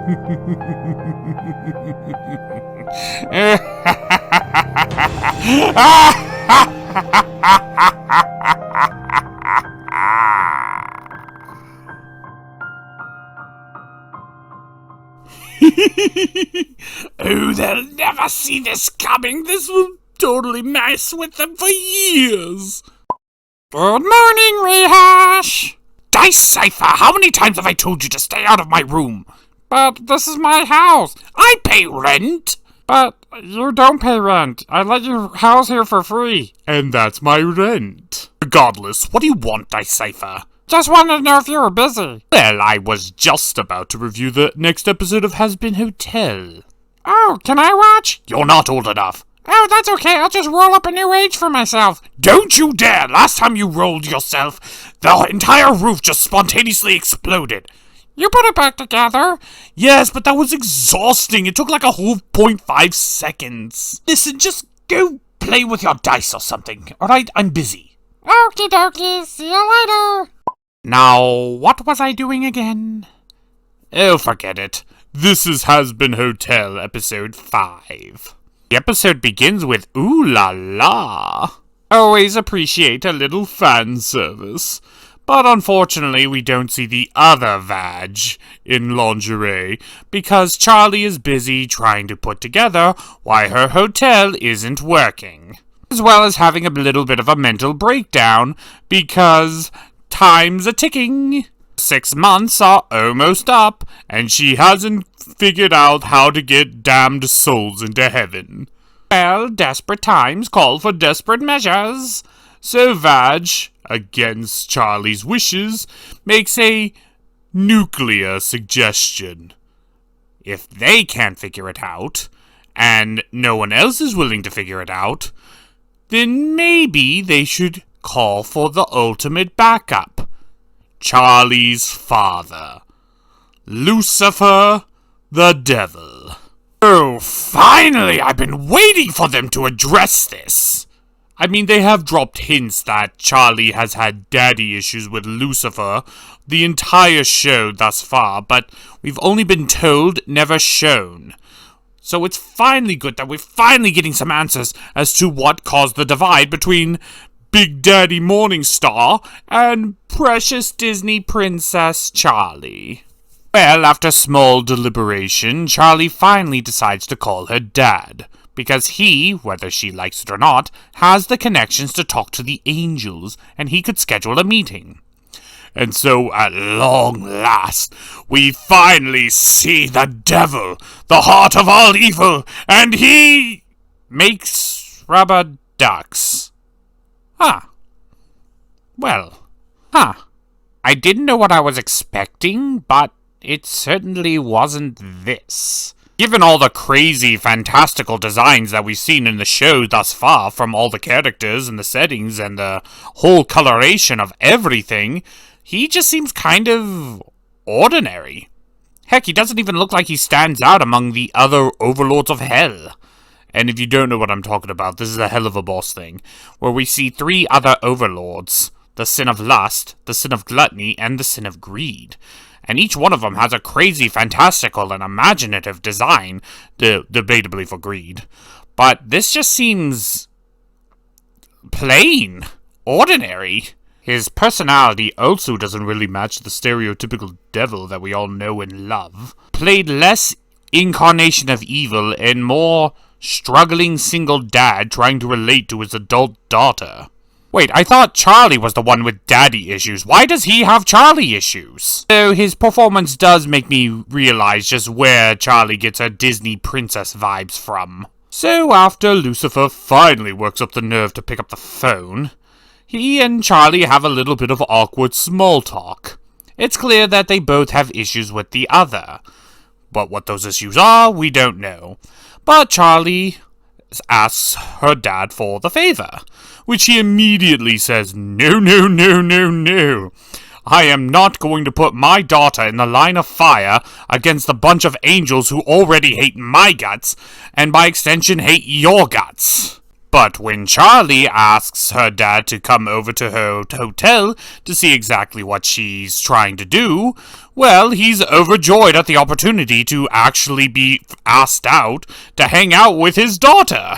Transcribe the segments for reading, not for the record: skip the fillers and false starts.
Oh, they'll never see this coming. This will totally mess with them for years. Good morning, Rehash. Dice Cipher, how many times have I told you to stay out of my room? But this is my house. I pay rent. But you don't pay rent. I let you house here for free. And that's my rent. Regardless, what do you want, Dice Cipher? Just wanted to know if you were busy. Well, I was just about to review the next episode of Hazbin Hotel. Oh, can I watch? You're not old enough. Oh, that's okay. I'll just roll up a new age for myself. Don't you dare! Last time you rolled yourself, the entire roof just spontaneously exploded. You put it back together? Yes, but that was exhausting. It took like a whole 0.5 seconds. Listen, just go play with your dice or something. Alright, I'm busy. Okie dokie, see you later. Now, what was I doing again? Oh, forget it. This is Hazbin Hotel, episode 5. The episode begins with ooh la la. Always appreciate a little fan service. But unfortunately, we don't see the other Vag in lingerie because Charlie is busy trying to put together why her hotel isn't working. As well as having a little bit of a mental breakdown because time's a-ticking. 6 months are almost up, and she hasn't figured out how to get damned souls into heaven. Well, desperate times call for desperate measures. So Vag, against Charlie's wishes, makes a nuclear suggestion. If they can't figure it out, and no one else is willing to figure it out, then maybe they should call for the ultimate backup. Charlie's father. Lucifer, the devil. Oh, finally! I've been waiting for them to address this. I mean, they have dropped hints that Charlie has had daddy issues with Lucifer the entire show thus far, but we've only been told, never shown. So it's finally good that we're finally getting some answers as to what caused the divide between Big Daddy Morningstar and precious Disney Princess Charlie. Well, after small deliberation, Charlie finally decides to call her dad. Because he, whether she likes it or not, has the connections to talk to the angels, and he could schedule a meeting. And so, at long last, we finally see the devil, the heart of all evil, and he makes rubber ducks. I didn't know what I was expecting, but it certainly wasn't this. Given all the crazy, fantastical designs that we've seen in the show thus far, from all the characters and the settings and the whole coloration of everything, he just seems kind of ordinary. Heck, he doesn't even look like he stands out among the other overlords of hell. And if you don't know what I'm talking about, this is a hell of a boss thing, where we see 3 other overlords: the sin of lust, the sin of gluttony, and the sin of greed. And each one of them has a crazy, fantastical, and imaginative design, debatably for greed. But this just seems plain, ordinary. His personality also doesn't really match the stereotypical devil that we all know and love. Played less incarnation of evil and more struggling single dad trying to relate to his adult daughter. Wait, I thought Charlie was the one with daddy issues. Why does he have Charlie issues? So his performance does make me realize just where Charlie gets her Disney princess vibes from. So after Lucifer finally works up the nerve to pick up the phone, he and Charlie have a little bit of awkward small talk. It's clear that they both have issues with the other. But what those issues are, we don't know. But Charlie asks her dad for the favor, which he immediately says, no, no, no, no, no. I am not going to put my daughter in the line of fire against a bunch of angels who already hate my guts, and by extension hate your guts. But when Charlie asks her dad to come over to her hotel to see exactly what she's trying to do, well, he's overjoyed at the opportunity to actually be asked out to hang out with his daughter.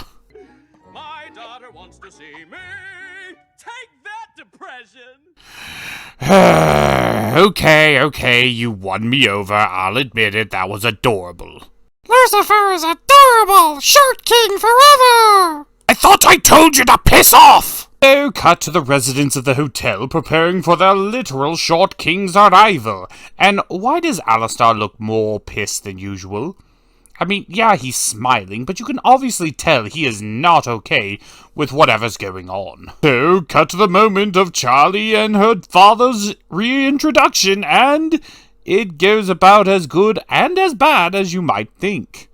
My daughter wants to see me. Take that, depression. Okay, you won me over. I'll admit it, that was adorable. Lucifer is adorable! Short King forever! I thought I told you to piss off! So, cut to the residents of the hotel preparing for their literal Short King's arrival. And why does Alistair look more pissed than usual? I mean, yeah, he's smiling, but you can obviously tell he is not okay with whatever's going on. So, cut to the moment of Charlie and her father's reintroduction, and it goes about as good and as bad as you might think.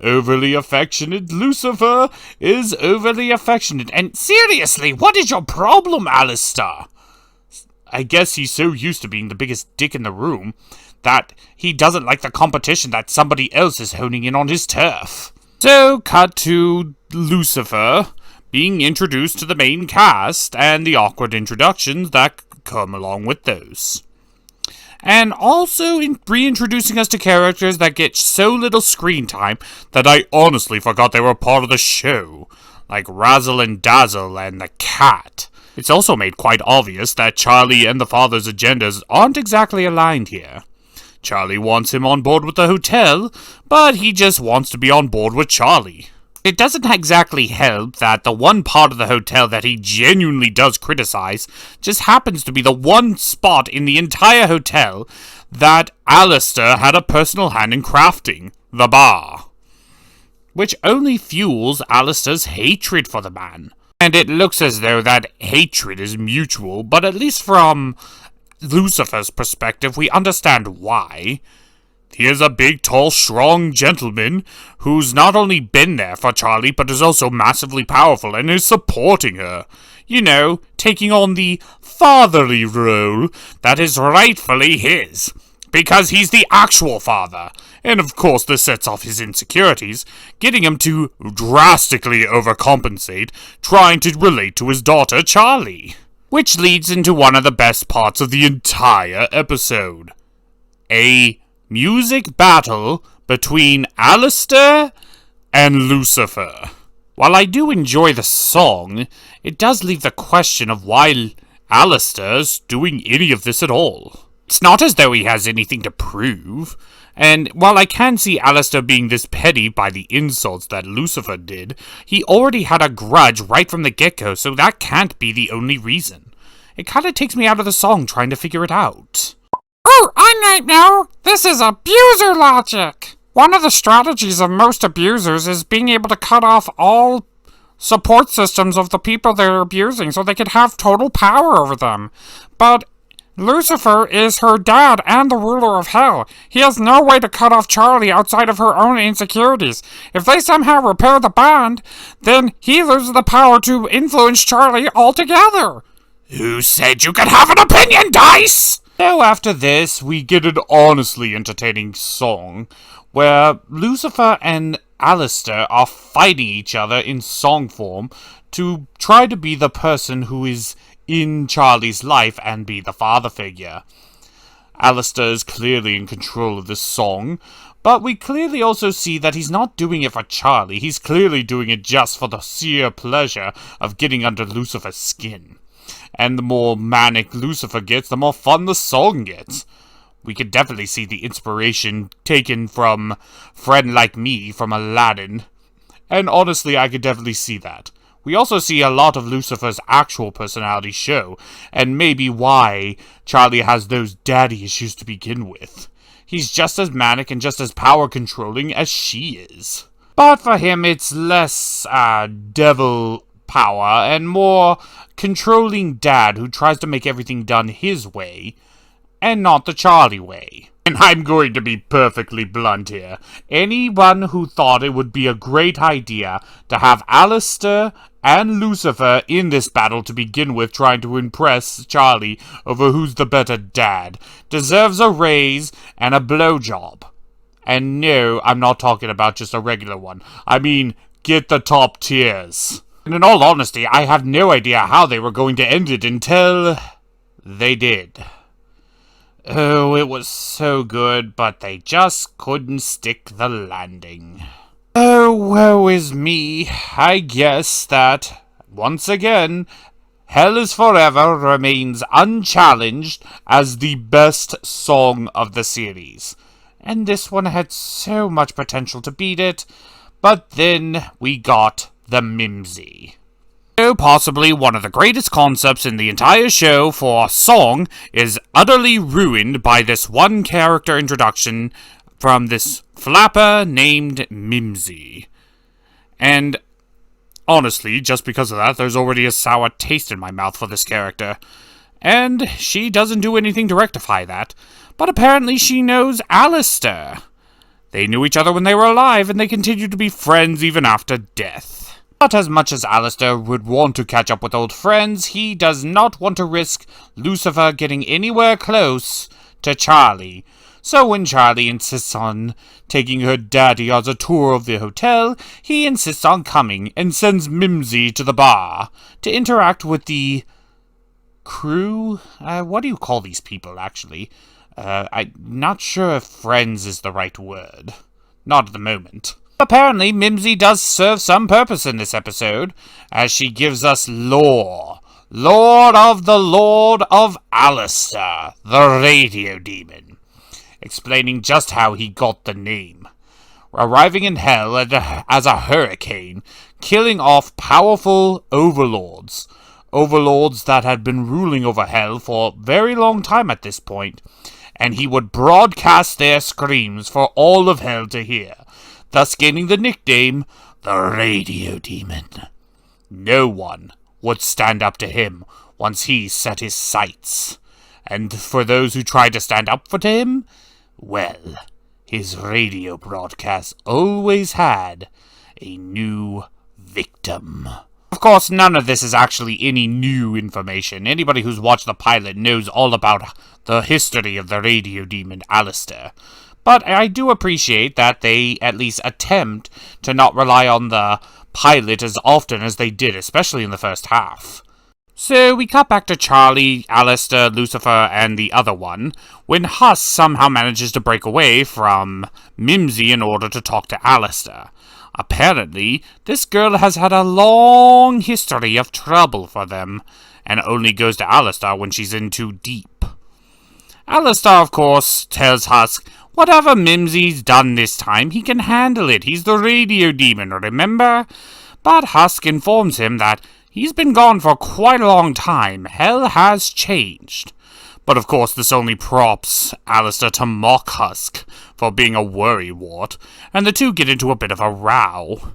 Overly affectionate Lucifer is overly affectionate, and seriously, what is your problem, Alistair? I guess he's so used to being the biggest dick in the room that he doesn't like the competition that somebody else is honing in on his turf. So, cut to Lucifer being introduced to the main cast and the awkward introductions that come along with those. And also reintroducing us to characters that get so little screen time that I honestly forgot they were part of the show, like Razzle and Dazzle and the cat. It's also made quite obvious that Charlie and the father's agendas aren't exactly aligned here. Charlie wants him on board with the hotel, but he just wants to be on board with Charlie. It doesn't exactly help that the one part of the hotel that he genuinely does criticize just happens to be the one spot in the entire hotel that Alistair had a personal hand in crafting, the bar. Which only fuels Alistair's hatred for the man. And it looks as though that hatred is mutual, but at least from Lucifer's perspective, we understand why. He is a big, tall, strong gentleman who's not only been there for Charlie, but is also massively powerful and is supporting her. You know, taking on the fatherly role that is rightfully his, because he's the actual father. And of course this sets off his insecurities, getting him to drastically overcompensate, trying to relate to his daughter, Charlie. Which leads into one of the best parts of the entire episode. A music battle between Alistair and Lucifer. While I do enjoy the song, it does leave the question of why Alistair's doing any of this at all. It's not as though he has anything to prove, and while I can see Alistair being this petty by the insults that Lucifer did, he already had a grudge right from the get-go, so that can't be the only reason. It kinda takes me out of the song trying to figure it out. Oh, I might know! This is abuser logic! One of the strategies of most abusers is being able to cut off all support systems of the people they're abusing so they could have total power over them. But Lucifer is her dad and the ruler of hell. He has no way to cut off Charlie outside of her own insecurities. If they somehow repair the bond, then he loses the power to influence Charlie altogether. Who said you could have an opinion, Dice? So after this, we get an honestly entertaining song where Lucifer and Alistair are fighting each other in song form to try to be the person who is in Charlie's life and be the father figure. Alistair is clearly in control of this song, but we clearly also see that he's not doing it for Charlie. He's clearly doing it just for the sheer pleasure of getting under Lucifer's skin. And the more manic Lucifer gets, the more fun the song gets. We could definitely see the inspiration taken from Friend Like Me from Aladdin. And honestly, I could definitely see that. We also see a lot of Lucifer's actual personality show, and maybe why Charlie has those daddy issues to begin with. He's just as manic and just as power-controlling as she is. But for him, it's less, devil power and more controlling dad who tries to make everything done his way, and not the Charlie way. And I'm going to be perfectly blunt here. Anyone who thought it would be a great idea to have Alistair and Lucifer in this battle to begin with, trying to impress Charlie over who's the better dad, deserves a raise and a blowjob. And no, I'm not talking about just a regular one. I mean, get the top tiers. And in all honesty, I have no idea how they were going to end it until they did. Oh, it was so good, but they just couldn't stick the landing. Oh, woe is me. I guess that, once again, Hell is Forever remains unchallenged as the best song of the series. And this one had so much potential to beat it, but then we got the Mimsy. So possibly one of the greatest concepts in the entire show for a song is utterly ruined by this one character introduction from this flapper named Mimsy. And honestly, just because of that, there's already a sour taste in my mouth for this character. And she doesn't do anything to rectify that, but apparently she knows Alistair. They knew each other when they were alive, and they continued to be friends even after death. But as much as Alistair would want to catch up with old friends, he does not want to risk Lucifer getting anywhere close to Charlie. So when Charlie insists on taking her daddy on a tour of the hotel, he insists on coming and sends Mimsy to the bar to interact with the crew? What do you call these people, actually? I'm not sure if friends is the right word. Not at the moment. Apparently, Mimsy does serve some purpose in this episode, as she gives us lore. Lord of the Lord of Alistair, the radio demon, explaining just how he got the name. Arriving in Hell as a hurricane, killing off powerful overlords. Overlords that had been ruling over Hell for a very long time at this point, and he would broadcast their screams for all of Hell to hear, thus gaining the nickname, the Radio Demon. No one would stand up to him once he set his sights. And for those who tried to stand up for him, well, his radio broadcasts always had a new victim. Of course, none of this is actually any new information. Anybody who's watched the pilot knows all about the history of the Radio Demon, Alistair. But I do appreciate that they at least attempt to not rely on the pilot as often as they did, especially in the first half. So we cut back to Charlie, Alistair, Lucifer, and the other one, when Husk somehow manages to break away from Mimsy in order to talk to Alistair. Apparently, this girl has had a long history of trouble for them, and only goes to Alistair when she's in too deep. Alistair, of course, tells Husk, whatever Mimsy's done this time, he can handle it. He's the radio demon, remember? But Husk informs him that he's been gone for quite a long time. Hell has changed. But of course, this only prompts Alistair to mock Husk for being a worrywart, and the two get into a bit of a row.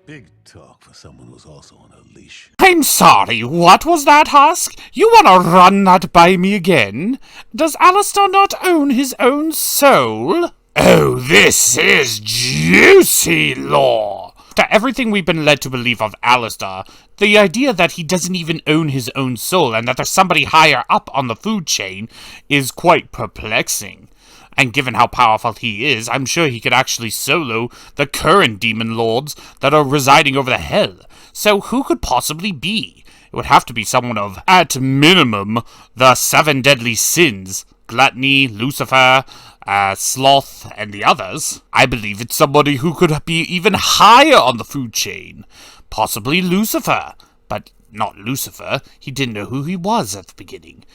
Big talk for someone who's also on a leash. I'm sorry, what was that, Husk? You wanna run that by me again? Does Alistair not own his own soul? Oh, this is juicy lore! After everything we've been led to believe of Alistair, the idea that he doesn't even own his own soul and that there's somebody higher up on the food chain is quite perplexing. And given how powerful he is, I'm sure he could actually solo the current demon lords that are residing over the Hell. So who could possibly be? It would have to be someone of, at minimum, the 7 deadly sins. Gluttony, Lucifer, Sloth, and the others. I believe it's somebody who could be even higher on the food chain. Possibly Lucifer. But not Lucifer. He didn't know who he was at the beginning.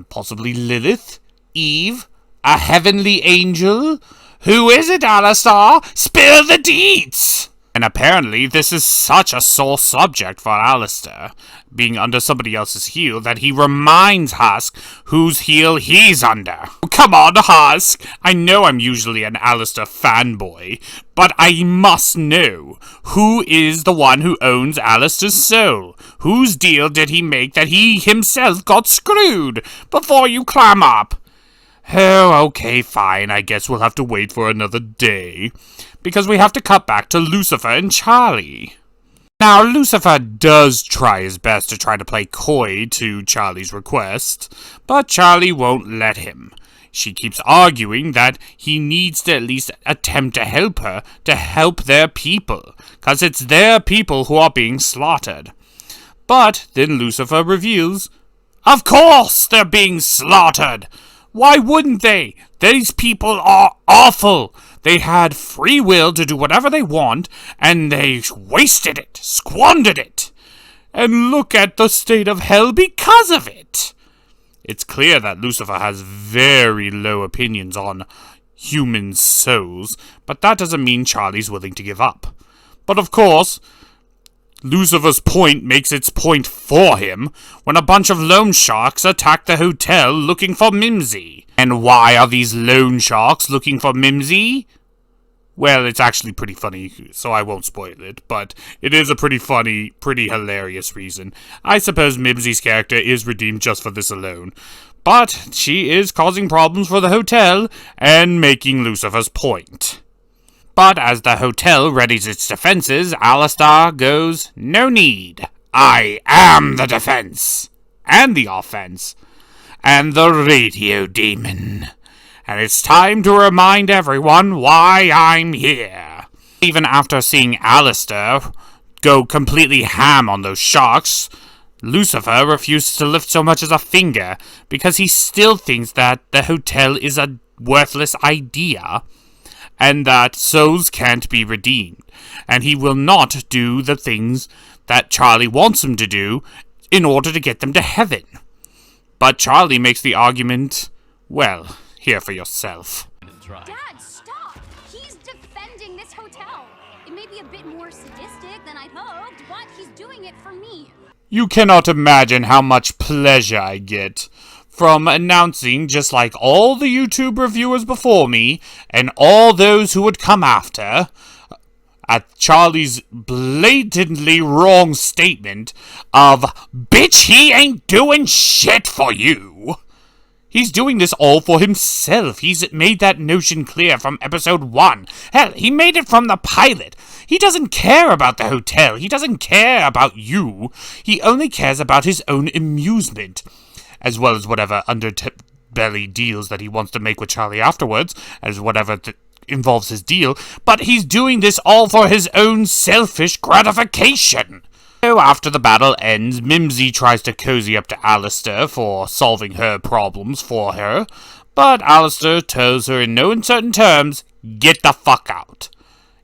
Possibly Lilith? Eve? A heavenly angel? Who is it, Alistair? Spill the deets! And apparently this is such a sore subject for Alistair, being under somebody else's heel, that he reminds Husk whose heel he's under. Come on, Husk! I know I'm usually an Alistair fanboy, but I must know, who is the one who owns Alistair's soul? Whose deal did he make that he himself got screwed before you climb up? Oh, okay, fine, I guess we'll have to wait for another day, because we have to cut back to Lucifer and Charlie. Now, Lucifer does try his best to try to play coy to Charlie's request, but Charlie won't let him. She keeps arguing that he needs to at least attempt to help her, to help their people, cause it's their people who are being slaughtered. But then Lucifer reveals, of course they're being slaughtered! Why wouldn't they? These people are awful! They had free will to do whatever they want, and they wasted it, squandered it. And look at the state of hell because of it! It's clear that Lucifer has very low opinions on human souls, but that doesn't mean Charlie's willing to give up. But of course, Lucifer's point makes its point for him when a bunch of loan sharks attack the hotel looking for Mimsy. And why are these loan sharks looking for Mimsy? Well, it's actually pretty funny, so I won't spoil it, but it is a pretty funny, pretty hilarious reason. I suppose Mimsy's character is redeemed just for this alone. But she is causing problems for the hotel and making Lucifer's point. But as the hotel readies its defenses, Alistair goes, no need. I am the defense. And the offense. And the radio demon. And it's time to remind everyone why I'm here. Even after seeing Alistair go completely ham on those sharks, Lucifer refuses to lift so much as a finger because he still thinks that the hotel is a worthless idea and that souls can't be redeemed, and he will not do the things that Charlie wants him to do in order to get them to heaven. But Charlie makes the argument, well, hear for yourself. Dad, stop! He's defending this hotel. It may be a bit more sadistic than I'd hoped, but he's doing it for me. You cannot imagine how much pleasure I get from announcing, just like all the YouTube reviewers before me, and all those who would come after, at Charlie's blatantly wrong statement of, bitch, he ain't doing shit for you. He's doing this all for himself. He's made that notion clear from episode 1. Hell, he made it from the pilot. He doesn't care about the hotel. He doesn't care about you. He only cares about his own amusement, as well as whatever underbelly deals that he wants to make with Charlie afterwards, as whatever involves his deal. But he's doing this all for his own selfish gratification. So after the battle ends, Mimsy tries to cozy up to Alistair for solving her problems for her, but Alistair tells her in no uncertain terms, get the fuck out.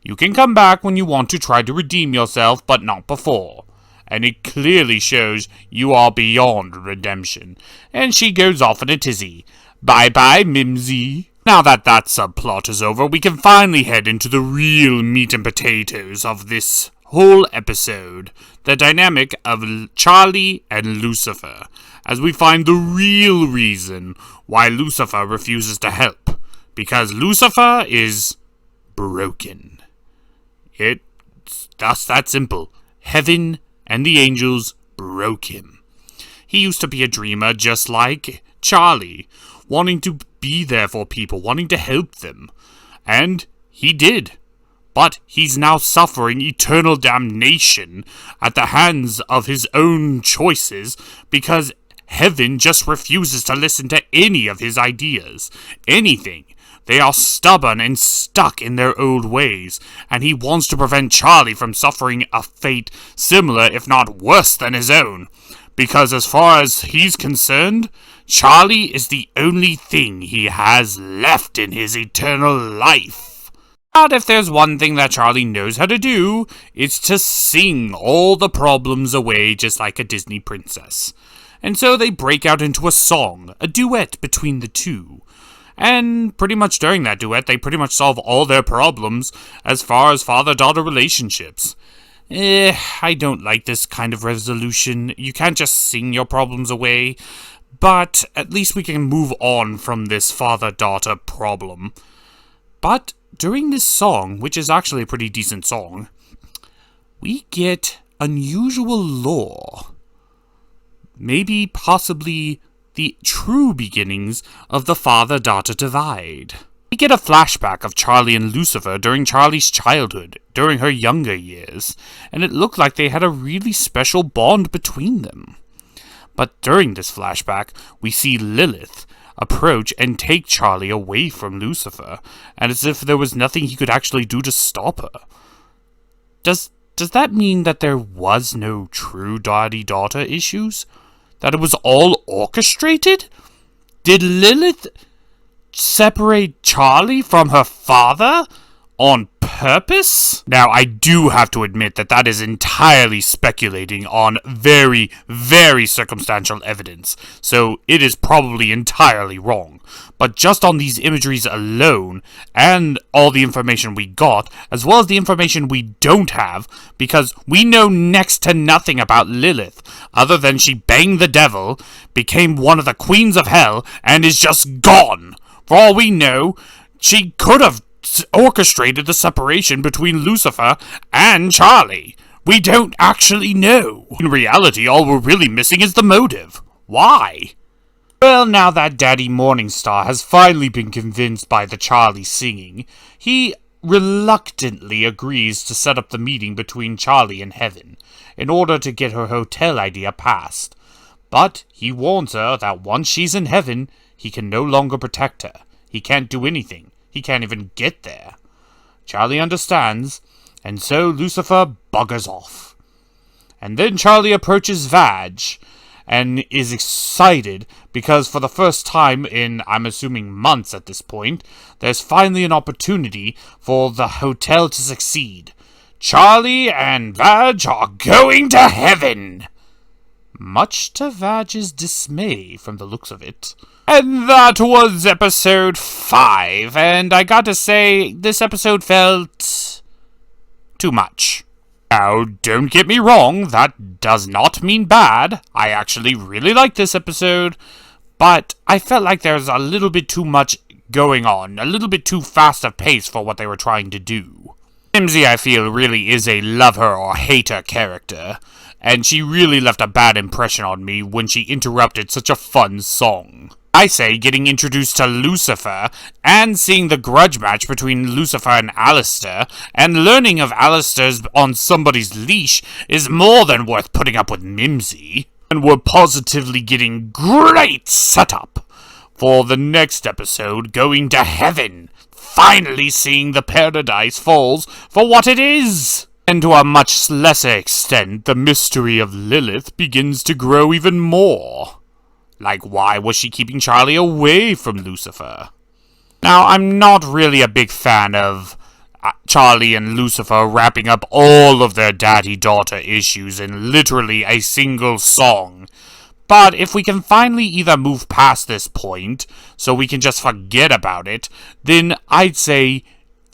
You can come back when you want to try to redeem yourself, but not before. And it clearly shows you are beyond redemption. And she goes off in a tizzy. Bye-bye, Mimsy. Now that subplot is over, we can finally head into the real meat and potatoes of this whole episode, the dynamic of Charlie and Lucifer, as we find the real reason why Lucifer refuses to help, because Lucifer is broken. It's just that simple. Heaven and the angels broke him. He used to be a dreamer just like Charlie, wanting to be there for people, wanting to help them, and he did. But he's now suffering eternal damnation at the hands of his own choices because heaven just refuses to listen to any of his ideas. Anything. They are stubborn and stuck in their old ways, and he wants to prevent Charlie from suffering a fate similar, if not worse than his own. Because as far as he's concerned, Charlie is the only thing he has left in his eternal life. But if there's one thing that Charlie knows how to do, it's to sing all the problems away just like a Disney princess. And so they break out into a song, a duet between the two. And pretty much during that duet, they pretty much solve all their problems as far as father-daughter relationships. I don't like this kind of resolution. You can't just sing your problems away. But at least we can move on from this father-daughter problem. But during this song, which is actually a pretty decent song, we get unusual lore. Maybe possibly the true beginnings of the father-daughter divide. We get a flashback of Charlie and Lucifer during Charlie's childhood, during her younger years, and it looked like they had a really special bond between them. But during this flashback, we see Lilith approach and take Charlie away from Lucifer, and as if there was nothing he could actually do to stop her. Does that mean that there was no true daddy-daughter issues? That it was all orchestrated? Did Lilith separate Charlie from her father on purpose? Now, I do have to admit that that is entirely speculating on very, very circumstantial evidence, so it is probably entirely wrong. But just on these imageries alone, and all the information we got, as well as the information we don't have, because we know next to nothing about Lilith, other than she banged the devil, became one of the queens of hell, and is just gone. For all we know, she could have orchestrated the separation between Lucifer and Charlie. We don't actually know. In reality, all we're really missing is the motive. Why? Well, now that Daddy Morningstar has finally been convinced by the Charlie singing, he reluctantly agrees to set up the meeting between Charlie and Heaven in order to get her hotel idea passed. But he warns her that once she's in heaven, he can no longer protect her. He can't do anything. He can't even get there. Charlie understands, and so Lucifer buggers off. And then Charlie approaches Vaj, and is excited because for the first time in, I'm assuming, months at this point, there's finally an opportunity for the hotel to succeed. Charlie and Vaj are going to heaven! Much to Vaj's dismay from the looks of it. And that was episode 5, and I gotta say, this episode felt too much. Now, don't get me wrong, that does not mean bad. I actually really like this episode, but I felt like there's a little bit too much going on, a little bit too fast a pace for what they were trying to do. Mimsy, I feel, really is a love her or hate her character, and she really left a bad impression on me when she interrupted such a fun song. I say getting introduced to Lucifer, and seeing the grudge match between Lucifer and Alistair, and learning of Alistair's on somebody's leash is more than worth putting up with Mimsy. And we're positively getting great setup for the next episode, going to heaven, finally seeing the Paradise Falls for what it is. And to a much lesser extent, the mystery of Lilith begins to grow even more. Like, why was she keeping Charlie away from Lucifer? Now, I'm not really a big fan of Charlie and Lucifer wrapping up all of their daddy-daughter issues in literally a single song. But if we can finally either move past this point, so we can just forget about it, then I'd say,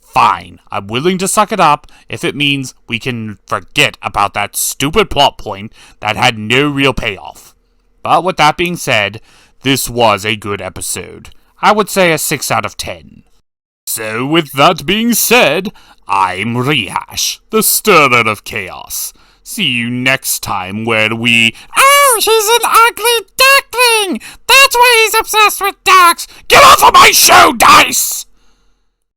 fine, I'm willing to suck it up if it means we can forget about that stupid plot point that had no real payoff. But with that being said, this was a good episode. I would say a 6 out of 10. So with that being said, I'm Rehash, the stirrer of chaos. See you next time where we... Oh, he's an ugly duckling! That's why he's obsessed with ducks! Get off of my show, Dice!